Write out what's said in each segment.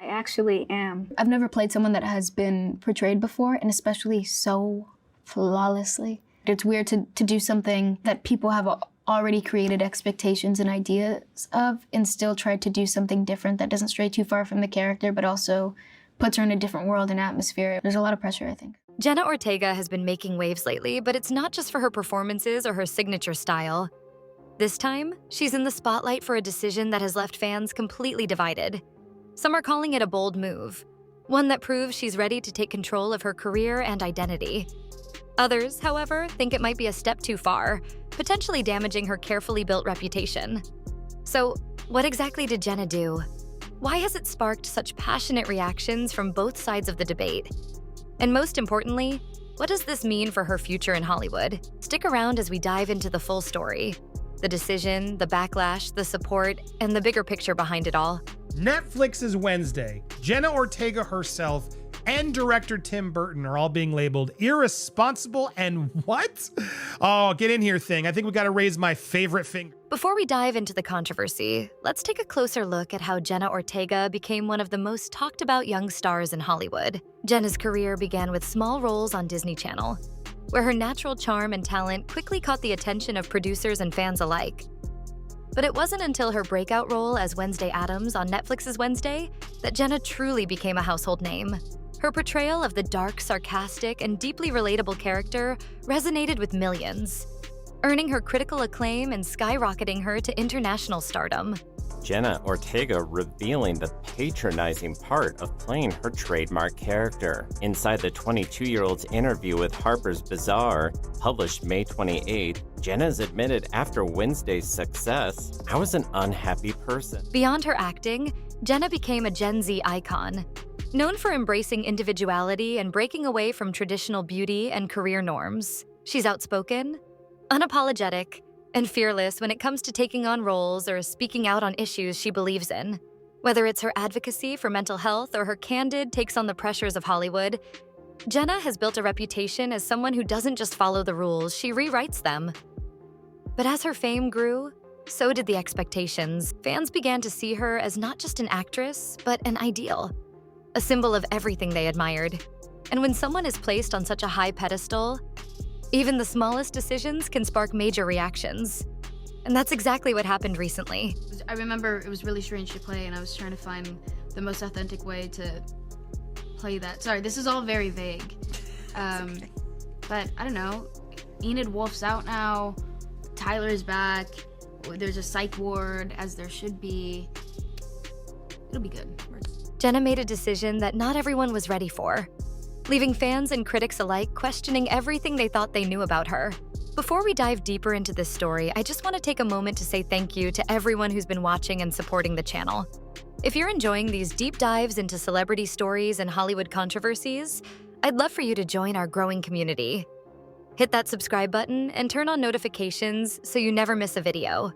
I actually am. I've never played someone that has been portrayed before, and especially so flawlessly. It's weird to do something that people have already created expectations and ideas of, and still try to do something different that doesn't stray too far from the character, but also puts her in a different world and atmosphere. There's a lot of pressure, I think. Jenna Ortega has been making waves lately, but it's not just for her performances or her signature style. This time, she's in the spotlight for a decision that has left fans completely divided. Some are calling it a bold move, one that proves she's ready to take control of her career and identity. Others, however, think it might be a step too far, potentially damaging her carefully built reputation. So, what exactly did Jenna do? Why has it sparked such passionate reactions from both sides of the debate? And most importantly, what does this mean for her future in Hollywood? Stick around as we dive into the full story. The decision, the backlash, the support, and the bigger picture behind it all. Netflix's Wednesday, Jenna Ortega herself and director Tim Burton are all being labeled irresponsible and what? Oh, get in here thing. I think we gotta raise my favorite finger. Before we dive into the controversy, let's take a closer look at how Jenna Ortega became one of the most talked about young stars in Hollywood. Jenna's career began with small roles on Disney Channel, where her natural charm and talent quickly caught the attention of producers and fans alike. But it wasn't until her breakout role as Wednesday Addams on Netflix's Wednesday that Jenna truly became a household name. Her portrayal of the dark, sarcastic, and deeply relatable character resonated with millions, earning her critical acclaim and skyrocketing her to international stardom. Jenna Ortega revealing the patronizing part of playing her trademark character. Inside the 22-year-old's interview with Harper's Bazaar, published May 28, Jenna's admitted after Wednesday's success, "I was an unhappy person." Beyond her acting, Jenna became a Gen Z icon, known for embracing individuality and breaking away from traditional beauty and career norms. She's outspoken, unapologetic, and fearless when it comes to taking on roles or speaking out on issues she believes in. Whether it's her advocacy for mental health or her candid takes on the pressures of Hollywood, Jenna has built a reputation as someone who doesn't just follow the rules, she rewrites them. But as her fame grew, so did the expectations. Fans began to see her as not just an actress, but an ideal, a symbol of everything they admired. And when someone is placed on such a high pedestal, even the smallest decisions can spark major reactions. And that's exactly what happened recently. I remember it was really strange to play, and I was trying to find the most authentic way to play that. Sorry, this is all very vague. But I don't know. Enid Wolf's out now. Tyler's back. There's a psych ward, as there should be. It'll be good. Jenna made a decision that not everyone was ready for, leaving fans and critics alike questioning everything they thought they knew about her. Before we dive deeper into this story, I just want to take a moment to say thank you to everyone who's been watching and supporting the channel. If you're enjoying these deep dives into celebrity stories and Hollywood controversies, I'd love for you to join our growing community. Hit that subscribe button and turn on notifications so you never miss a video.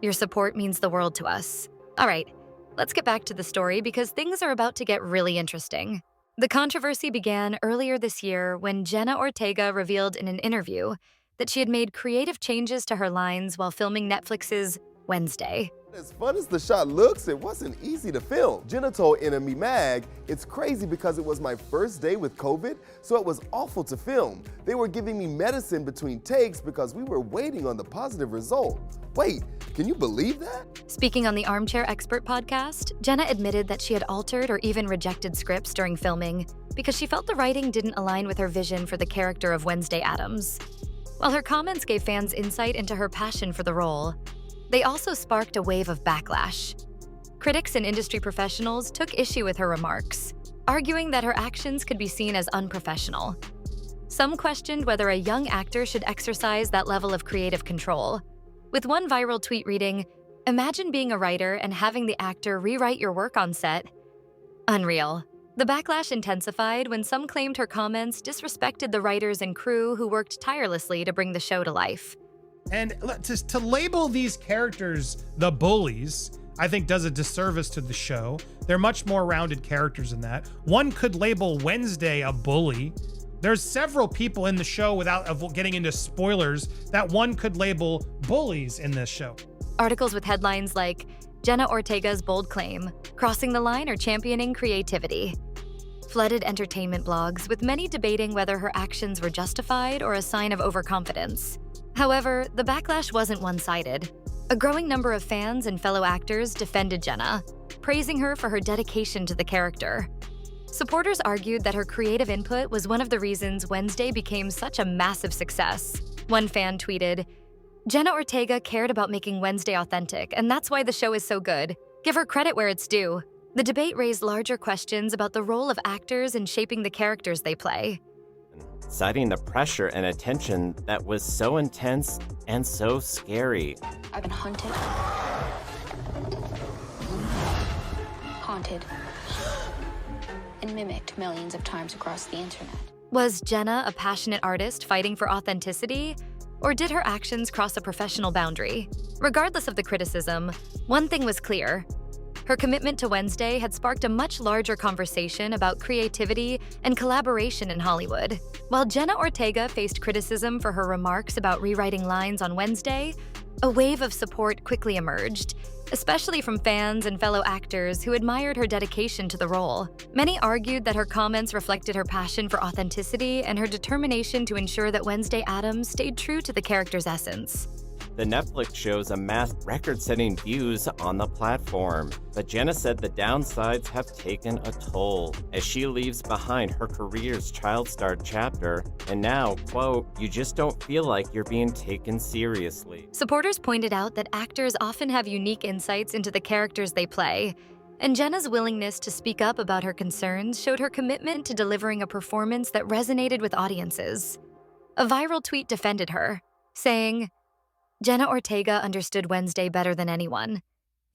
Your support means the world to us. All right, let's get back to the story because things are about to get really interesting. The controversy began earlier this year when Jenna Ortega revealed in an interview that she had made creative changes to her lines while filming Netflix's Wednesday. As fun as the shot looks, it wasn't easy to film. Jenna told Enemy Mag, "It's crazy because it was my first day with COVID, so it was awful to film. They were giving me medicine between takes because we were waiting on the positive result. Wait, can you believe that?" Speaking on the Armchair Expert podcast, Jenna admitted that she had altered or even rejected scripts during filming because she felt the writing didn't align with her vision for the character of Wednesday Addams. While her comments gave fans insight into her passion for the role, they also sparked a wave of backlash. Critics and industry professionals took issue with her remarks, arguing that her actions could be seen as unprofessional. Some questioned whether a young actor should exercise that level of creative control, with one viral tweet reading, "Imagine being a writer and having the actor rewrite your work on set." Unreal. The backlash intensified when some claimed her comments disrespected the writers and crew who worked tirelessly to bring the show to life. And to label these characters the bullies, I think does a disservice to the show. They're much more rounded characters than that. One could label Wednesday a bully. There's several people in the show, without getting into spoilers, that one could label bullies in this show. Articles with headlines like, Jenna Ortega's bold claim, crossing the line or championing creativity. Flooded entertainment blogs, with many debating whether her actions were justified or a sign of overconfidence. However, the backlash wasn't one-sided. A growing number of fans and fellow actors defended Jenna, praising her for her dedication to the character. Supporters argued that her creative input was one of the reasons Wednesday became such a massive success. One fan tweeted, "Jenna Ortega cared about making Wednesday authentic, and that's why the show is so good. Give her credit where it's due." The debate raised larger questions about the role of actors in shaping the characters they play. Citing the pressure and attention that was so intense and so scary. I've been hunted, haunted, and mimicked millions of times across the internet. Was Jenna a passionate artist fighting for authenticity? Or did her actions cross a professional boundary? Regardless of the criticism, one thing was clear. Her commitment to Wednesday had sparked a much larger conversation about creativity and collaboration in Hollywood. While Jenna Ortega faced criticism for her remarks about rewriting lines on Wednesday, a wave of support quickly emerged, especially from fans and fellow actors who admired her dedication to the role. Many argued that her comments reflected her passion for authenticity and her determination to ensure that Wednesday Addams stayed true to the character's essence. The Netflix shows amassed record-setting views on the platform, but Jenna said the downsides have taken a toll as she leaves behind her career's child star chapter, and now, quote, "You just don't feel like you're being taken seriously." Supporters pointed out that actors often have unique insights into the characters they play, and Jenna's willingness to speak up about her concerns showed her commitment to delivering a performance that resonated with audiences. A viral tweet defended her, saying, "Jenna Ortega understood Wednesday better than anyone.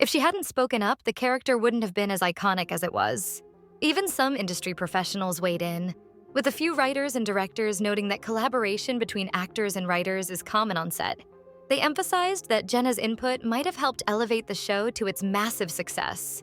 If she hadn't spoken up, the character wouldn't have been as iconic as it was." Even some industry professionals weighed in, with a few writers and directors noting that collaboration between actors and writers is common on set. They emphasized that Jenna's input might have helped elevate the show to its massive success.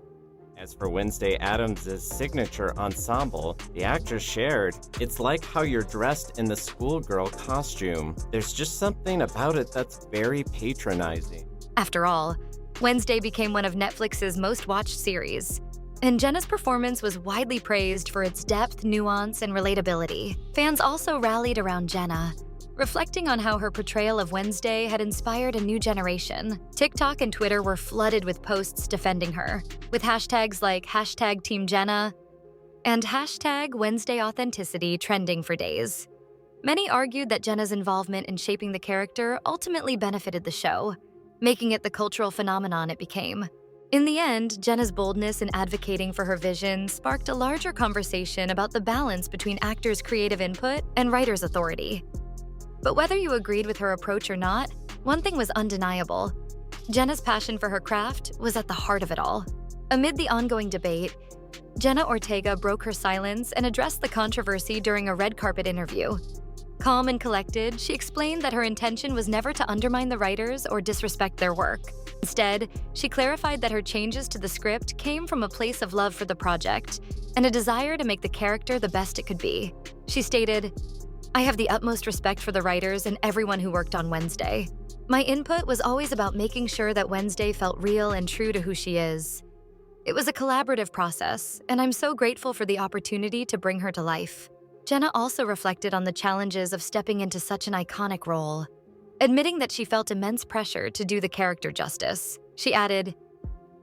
As for Wednesday Addams' signature ensemble, the actress shared, "It's like how you're dressed in the schoolgirl costume. There's just something about it that's very patronizing." After all, Wednesday became one of Netflix's most watched series, and Jenna's performance was widely praised for its depth, nuance, and relatability. Fans also rallied around Jenna, reflecting on how her portrayal of Wednesday had inspired a new generation. TikTok and Twitter were flooded with posts defending her, with hashtags like #TeamJenna and #WednesdayAuthenticity trending for days. Many argued that Jenna's involvement in shaping the character ultimately benefited the show, making it the cultural phenomenon it became. In the end, Jenna's boldness in advocating for her vision sparked a larger conversation about the balance between actors' creative input and writers' authority. But whether you agreed with her approach or not, one thing was undeniable. Jenna's passion for her craft was at the heart of it all. Amid the ongoing debate, Jenna Ortega broke her silence and addressed the controversy during a red carpet interview. Calm and collected, she explained that her intention was never to undermine the writers or disrespect their work. Instead, she clarified that her changes to the script came from a place of love for the project and a desire to make the character the best it could be. She stated, "I have the utmost respect for the writers and everyone who worked on Wednesday. My input was always about making sure that Wednesday felt real and true to who she is. It was a collaborative process, and I'm so grateful for the opportunity to bring her to life." Jenna also reflected on the challenges of stepping into such an iconic role, admitting that she felt immense pressure to do the character justice. She added,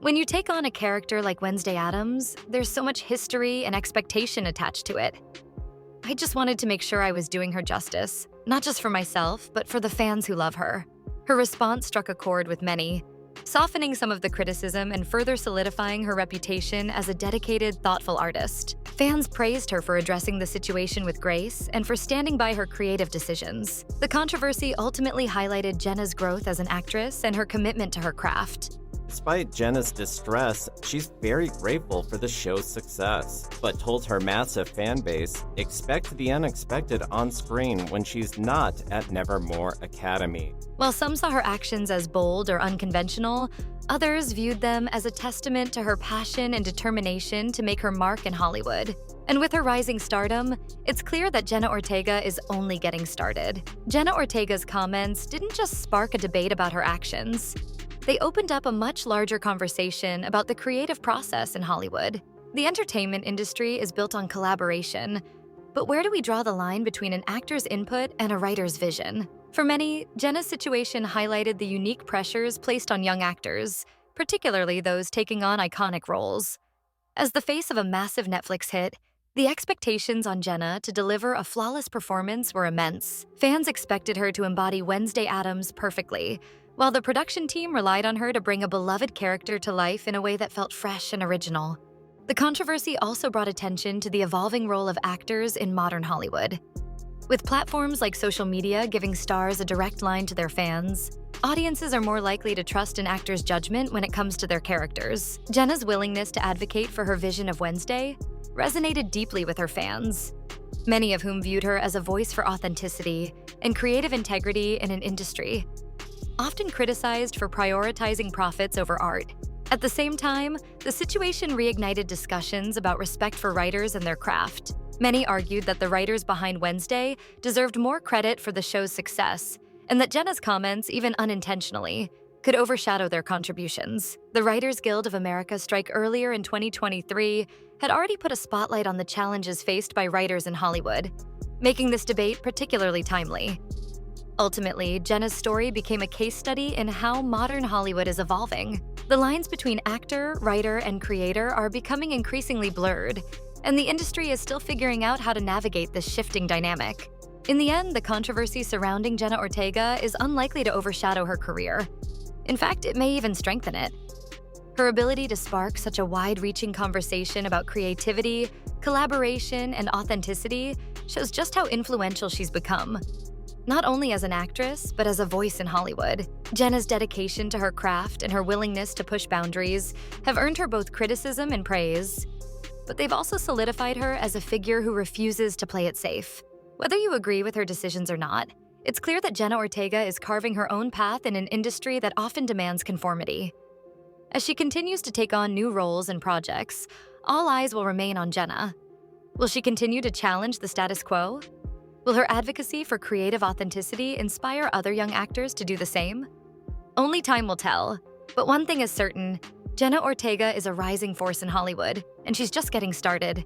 "When you take on a character like Wednesday Addams, there's so much history and expectation attached to it. I just wanted to make sure I was doing her justice, not just for myself, but for the fans who love her." Her response struck a chord with many, softening some of the criticism and further solidifying her reputation as a dedicated, thoughtful artist. Fans praised her for addressing the situation with grace and for standing by her creative decisions. The controversy ultimately highlighted Jenna's growth as an actress and her commitment to her craft. Despite Jenna's distress, she's very grateful for the show's success, but told her massive fan base, expect the unexpected on screen when she's not at Nevermore Academy. While some saw her actions as bold or unconventional, others viewed them as a testament to her passion and determination to make her mark in Hollywood. And with her rising stardom, it's clear that Jenna Ortega is only getting started. Jenna Ortega's comments didn't just spark a debate about her actions. They opened up a much larger conversation about the creative process in Hollywood. The entertainment industry is built on collaboration, but where do we draw the line between an actor's input and a writer's vision? For many, Jenna's situation highlighted the unique pressures placed on young actors, particularly those taking on iconic roles. As the face of a massive Netflix hit, the expectations on Jenna to deliver a flawless performance were immense. Fans expected her to embody Wednesday Addams perfectly, while the production team relied on her to bring a beloved character to life in a way that felt fresh and original. The controversy also brought attention to the evolving role of actors in modern Hollywood. With platforms like social media giving stars a direct line to their fans, audiences are more likely to trust an actor's judgment when it comes to their characters. Jenna's willingness to advocate for her vision of Wednesday resonated deeply with her fans, many of whom viewed her as a voice for authenticity and creative integrity in an industry often criticized for prioritizing profits over art. At the same time, the situation reignited discussions about respect for writers and their craft. Many argued that the writers behind Wednesday deserved more credit for the show's success, and that Jenna's comments, even unintentionally, could overshadow their contributions. The Writers Guild of America strike earlier in 2023 had already put a spotlight on the challenges faced by writers in Hollywood, making this debate particularly timely. Ultimately, Jenna's story became a case study in how modern Hollywood is evolving. The lines between actor, writer, and creator are becoming increasingly blurred, and the industry is still figuring out how to navigate this shifting dynamic. In the end, the controversy surrounding Jenna Ortega is unlikely to overshadow her career. In fact, it may even strengthen it. Her ability to spark such a wide-reaching conversation about creativity, collaboration, and authenticity shows just how influential she's become. Not only as an actress, but as a voice in Hollywood. Jenna's dedication to her craft and her willingness to push boundaries have earned her both criticism and praise, but they've also solidified her as a figure who refuses to play it safe. Whether you agree with her decisions or not, it's clear that Jenna Ortega is carving her own path in an industry that often demands conformity. As she continues to take on new roles and projects, all eyes will remain on Jenna. Will she continue to challenge the status quo? Will her advocacy for creative authenticity inspire other young actors to do the same? Only time will tell, but one thing is certain: Jenna Ortega is a rising force in Hollywood, and she's just getting started.